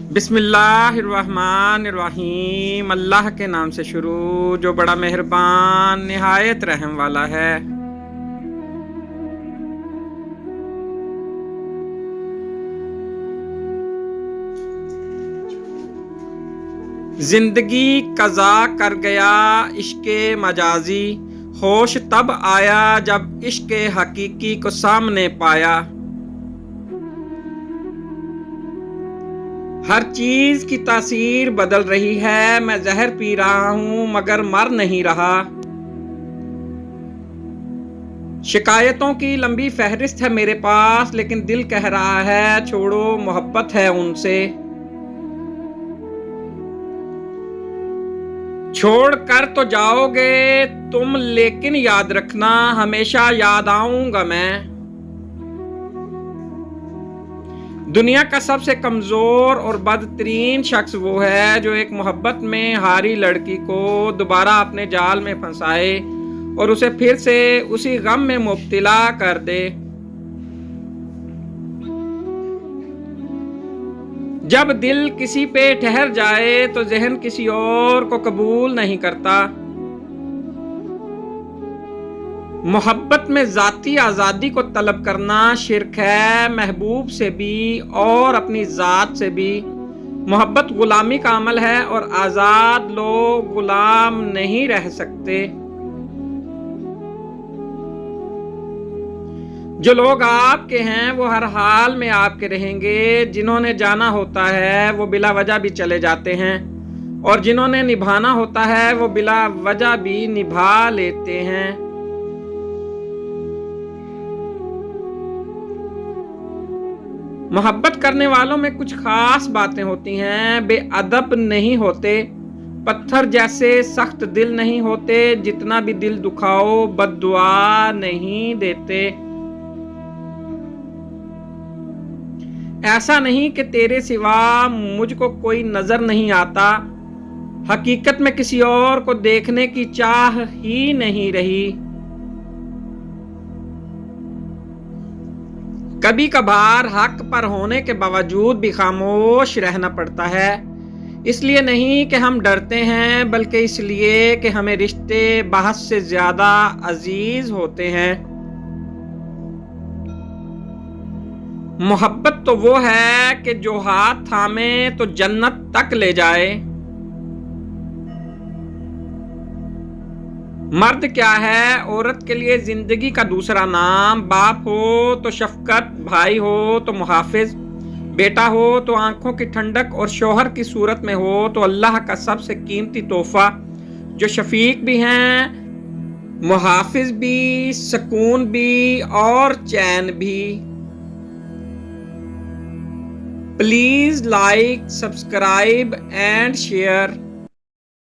बिस्मिल्लाहिर्रहमानिर्रहीम। अल्लाह के नाम से शुरू जो बड़ा मेहरबान निहायत रहम वाला है। जिंदगी कज़ा कर गया इश्क़े मजाजी, होश तब आया जब इश्क़े हकीकी को सामने पाया। हर चीज की तासीर बदल रही है, मैं जहर पी रहा हूं मगर मर नहीं रहा। शिकायतों की लंबी फहरिस्त है मेरे पास, लेकिन दिल कह रहा है छोड़ो मोहब्बत है उनसे। छोड़ कर तो जाओगे तुम, लेकिन याद रखना हमेशा याद आऊंगा मैं। दुनिया का सबसे कमजोर और बदतरीन शख्स वो है जो एक मोहब्बत में हारी लड़की को दोबारा अपने जाल में फंसाए और उसे फिर से उसी गम में मुब्तला कर दे। जब दिल किसी पे ठहर जाए तो ज़हन किसी और को कबूल नहीं करता। मोहब्बत में ज़ाती आज़ादी को तलब करना शिर्क है, महबूब से भी और अपनी ज़ात से भी। मोहब्बत गुलामी का अमल है और आज़ाद लोग गुलाम नहीं रह सकते। जो लोग आपके हैं वो हर हाल में आपके रहेंगे। जिन्होंने जाना होता है वो बिला वजह भी चले जाते हैं, और जिन्होंने निभाना होता है वो बिला वजह भी निभा लेते हैं। मोहब्बत करने वालों में कुछ खास बातें होती हैं। बेअदब नहीं होते, पत्थर जैसे सख्त दिल नहीं होते, जितना भी दिल दुखाओ बद्दुआ नहीं देते। ऐसा नहीं कि तेरे सिवा मुझको कोई नजर नहीं आता, हकीकत में किसी और को देखने की चाह ही नहीं रही। कभी कभार हक पर होने के बावजूद भी खामोश रहना पड़ता है। इसलिए नहीं कि हम डरते हैं, बल्कि इसलिए कि हमें रिश्ते बहस से ज्यादा अजीज होते हैं। मोहब्बत तो वो है कि जो हाथ थामे तो जन्नत तक ले जाए। मर्द क्या है औरत के लिए जिंदगी का दूसरा नाम। बाप हो तो शफकत, भाई हो तो मुहाफिज, बेटा हो तो आंखों की ठंडक, और शौहर की सूरत में हो तो अल्लाह का सबसे कीमती तोहफा, जो शफीक भी हैं, मुहाफिज भी, सुकून भी और चैन भी। Please like, subscribe and share.